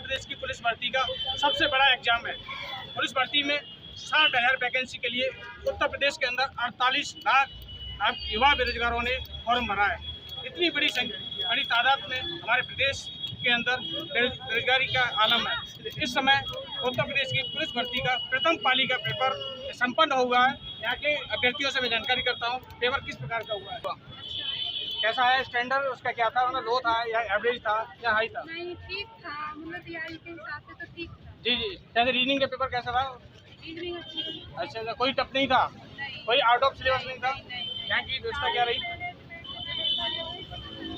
प्रदेश की पुलिस भर्ती का सबसे बड़ा एग्जाम है। पुलिस भर्ती में 60,000 वैकेंसी के लिए उत्तर प्रदेश के अंदर 48 लाख युवा बेरोजगारों ने फॉर्म भरा है। इतनी बड़ी तादाद में हमारे प्रदेश के अंदर बेरोजगारी का आलम है। इस समय उत्तर प्रदेश की पुलिस भर्ती का प्रथम पाली का पेपर संपन्न हुआ है। यहाँ के अभ्यर्थियों से मैं जानकारी करता हूँ पेपर किस प्रकार का हुआ है, कैसा है, स्टैंडर्ड उसका क्या था, मतलब लो था या एवरेज था या हाई था? नहीं, ठीक था, मतलब तैयारी के हिसाब से तो ठीक था। जी जी। जैसे रीडिंग का पेपर कैसा था? रीडिंग अच्छी थी। अच्छा, कोई टफ नहीं था? नहीं। कोई आउट ऑफ सिलेबस नहीं था? नहीं। यहाँ की व्यवस्था क्या रही?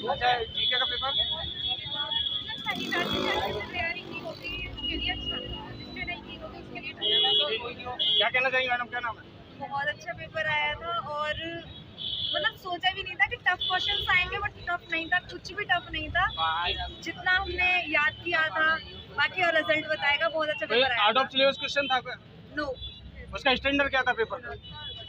अच्छा, जीके का पेपर सही था, जिसने तैयारी की होगी उसके लिए अच्छा था, जिसने नहीं की होगी उसके लिए ठीक था। क्या कहना चाहिए मैडम, क्या नाम है? बहुत अच्छा पेपर आया था और मतलब सोचा भी नहीं था कि टफ क्वेश्चंस आएंगे, बट टफ नहीं था, कुछ भी टफ नहीं था। जितना हमने याद किया था बाकी और रिजल्ट बताएगा। बहुत अच्छा पेपर आया। आउट ऑफ सिलेबस क्वेश्चन था क्या? नो। उसका स्टैंडर्ड क्या था पेपर का?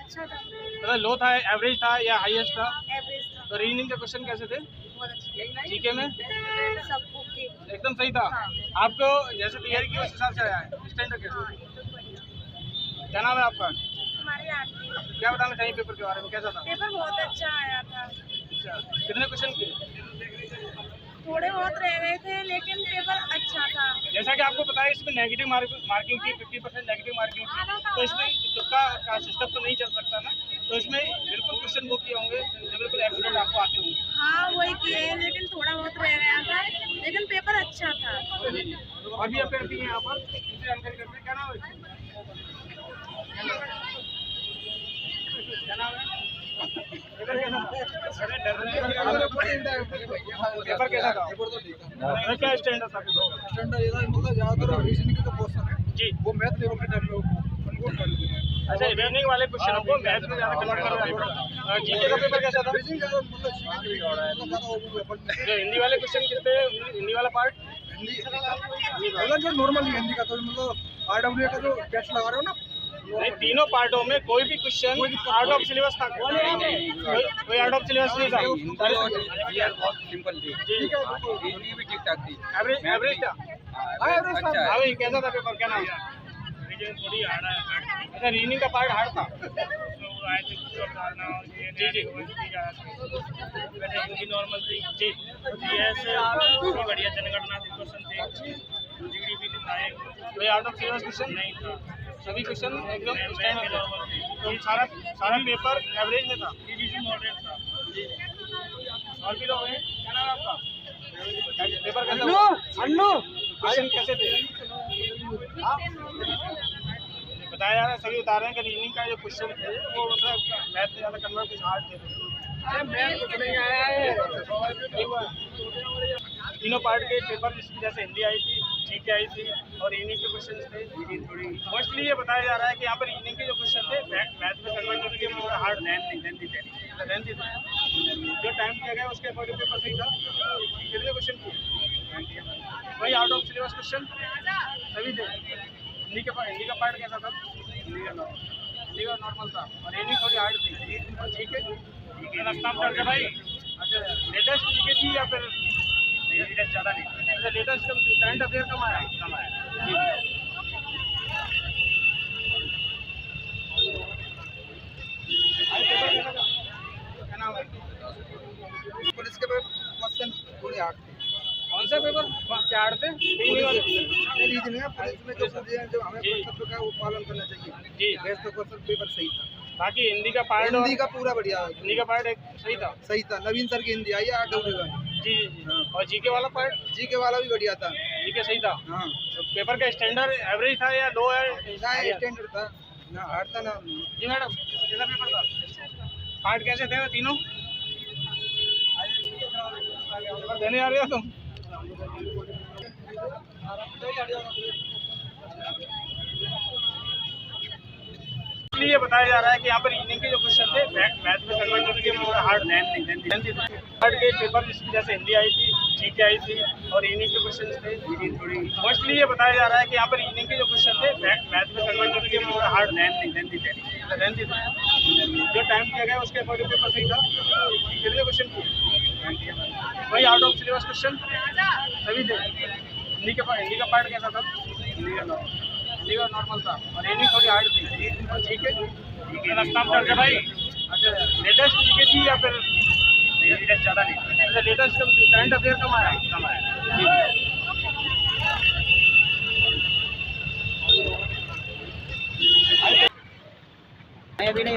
अच्छा था। मतलब लो था, एवरेज था या हाईएस्ट था? एवरेज था। तो रीजनिंग के क्वेश्चन कैसे थे? बहुत अच्छे। जीके में सब ओके। एकदम सही था। हाँ। आपको जैसे तैयारी की उस हिसाब से आया है, स्टैंडर्ड कैसे? क्या नाम है आपका? हमारे यहाँ क्या बताना चाहिए पेपर के बारे में, कैसा था? पेपर बहुत अच्छा आया था। अच्छा, कितने क्वेश्चन किए? थोड़े बहुत रह गए थे लेकिन पेपर अच्छा था। जैसा कि आपको पता है इसमें नेगेटिव मार्किंग की 50% नेगेटिव मार्किंग थी, तो इसमें तुक्का का सिस्टम तो नहीं चल सकता ना, तो इसमें बिल्कुल क्वेश्चन वो किए होंगे जो बिल्कुल एक्यूरेट आपको आते होंगे। हाँ, वही किए हैं लेकिन थोड़ा बहुत रह गया था, लेकिन पेपर अच्छा था। और भी अभ्यर्थी हैं यहाँ पर, इनसे जानकारी करते हैं। क्या नाम है? क्या नाम है? पेपर कैसा था? क्या स्टैंडर्ड था? स्टैंडर्ड ये था, मतलब ज़्यादातर रीजनिंग के जो क्वेश्चन है जी, वो मैथ लेवल के टाइप में अच्छा, रीजनिंग वाले क्वेश्चनों को मैथ में ज़्यादा कन्वर्ट कर रहा है। जीके का पेपर कैसा था? जो हिंदी वाले क्वेश्चन कितने, हिंदी वाला पार्ट? हिंदी जो नॉर्मल हिंदी का, तो मतलब RWA का जो टेस्ट लगा रहे हो ना, नहीं, तीनों पार्टों में कोई भी क्वेश्चन आउट ऑफ सिलेबस था? कोई आउट ऑफ सिलेबस नहीं था? बहुत सिंपल थी। हिंदी भी ठीक ठाक थी। एवरेज था? अच्छा हाँ भाई, कैसा था पेपर, क्या नाम है? थोड़ी हार्ड है। अच्छा, रीडिंग का पार्ट हार्ड था? जी जी नॉर्मल थी जी। बढ़िया जनगणना क्वेश्चन थे, जीडीपी दिखाए। कोई आउट ऑफ सिलेबस क्वेश्चन नहीं था, सभी क्वेश्चन एकदम स्टैंडर्ड थे। तो सारा पेपर एवरेज में था, मॉडरेट था जी। और भी लोग हैं, क्या नाम है आपका? पेपर कैसा हुआ? क्वेश्चन कैसे थे? बताया जा रहा है, सभी बता रहे हैं कि रीजनिंग का जो क्वेश्चन थे वो मतलब मैथ से ज़्यादा कन्वर्ट कुछ हार्ड थे। मैथ कुछ नहीं आया है, तीनों पार्ट के पेपर जैसे हिंदी आई थी, जीके आई थी और रीजनिंग के क्वेश्चन थे। थोड़ी मोस्टली ये बताया जा रहा है कि यहाँ पर रीजनिंग के जो क्वेश्चन थे मैथ में कन्वर्ट करने के हार्ड लेंथी थे। जो टाइम दिया गया उसके अकॉर्डिंग पेपर सही था। कितने क्वेश्चन किए? वही आउट ऑफ सिलेबस क्वेश्चन सभी थे। हिंदी का पार्ट कैसा था? हिंदी का नॉर्मल था और रीजनिंग थोड़ी हार्ड थी। ठीक है, रास्ता में करके भाई। अच्छा, लेटेस्ट जीके थी या फिर लेटेस्ट ज़्यादा नहीं? अच्छा, लेटेस्ट करंट अफेयर कम आया? क्या नाम है? पुलिस के क्वेश्चन थोड़ी हार्ड थे। कौन सा पेपर क्या हार्ड थे? रीजनिंग है, पुलिस में जो पूछे हैं, जो हमें कर्तव्य का वो पालन करना चाहिए जी। वैसे तो क्वेश्चन पेपर सही था। बाकी हिंदी का पार्ट, हिंदी का पूरा बढ़िया है। हिंदी का पार्ट एक सही था। नवीन सर की हिंदी आई है RWA का। जी जी जी। और जीके वाला पार्ट? जीके वाला भी बढ़िया था। जीके सही था। हाँ, तो पेपर का स्टैंडर्ड एवरेज था या लो है? ना स्टैंडर्ड था, ना हार्ड था ना। जी मैडम, कैसा पेपर था? पार्ट कैसे थे वो तीनों? पेपर देने आ रहे हो तुम? इसलिए बताया जा रहा है कि यहाँ पर रीजनिंग के जो क्वेश्चन थे मैथ में कन्वर्ट करने के हार्ड लेंथी थे। हार्ड के पेपर जैसे हिंदी आई थी, जीके आई थी और रीजनिंग के क्वेश्चन थे। थोड़ी मोस्टली ये बताया जा रहा है कि यहाँ पर रीजनिंग के जो क्वेश्चन थे मैथ में कन्वर्ट करने के हार्ड लेंथी थे। जो टाइम दिया गया उसके अकॉर्डिंग पेपर सही था। कितने क्वेश्चन किए? वही आउट ऑफ सिलेबस क्वेश्चन सभी थे। हिंदी का पार्ट कैसा था? हिंदी का नॉर्मल था और हिंदी थोड़ी हार्ड थी। ठीक है रास्ता में चल भाई। अच्छा लेटेस्ट जीके थी या फिर लेटेस्ट ज़्यादा नहीं? अच्छा लेटेस्ट करंट अफेयर कम आया? कम आया। अभी नहीं